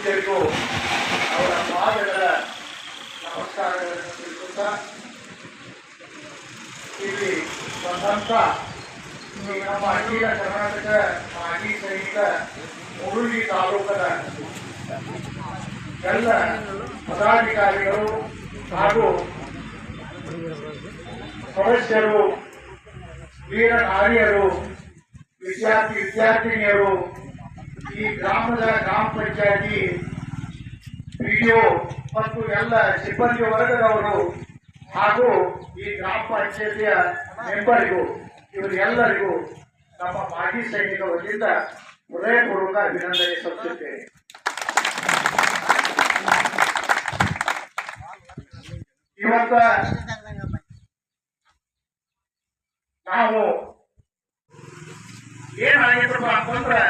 ಪೂಜ್ಯರಿಗೂ ಅವರ ಪಾದಗಳ ನಮಸ್ಕಾರಗಳನ್ನು ತಿಳಿಸುತ್ತಾ ಇಲ್ಲಿ ಬಂದಂತ ನಮ್ಮ ಅಖಿಲ ಕರ್ನಾಟಕ ಮಾಜಿ ಸೈನಿಕ ಮುರುಳಿ ತಾಲೂಕದ ಎಲ್ಲ ಪದಾಧಿಕಾರಿಗಳು ಹಾಗೂ ಸದಸ್ಯರು, ವೀರ ನಾರಿಯರು, ವಿದ್ಯಾರ್ಥಿನಿಯರು, ಈ ಗ್ರಾಮದ ಗ್ರಾಮ ಪಂಚಾಯತಿ ಪಿಡಿಒ ಮತ್ತು ಎಲ್ಲ ಸಿಬ್ಬಂದಿ ವರ್ಗದವರು ಹಾಗೂ ಈ ಗ್ರಾಮ ಪಂಚಾಯತಿಯ ಮೆಂಬರಿಗೂ ಇವರೆಲ್ಲರಿಗೂ ನಮ್ಮ ಮಾಜಿ ಸೈನಿಕ ವತಿಯಿಂದ ಹೃದಯಪೂರ್ವಕ ಅಭಿನಂದನೆ ಸಲ್ಲಿಸುತ್ತೇವೆ. ಇವತ್ತ ನಾವು ಏನಾಗಿತ್ತಪ್ಪ ಅಂತಂದ್ರೆ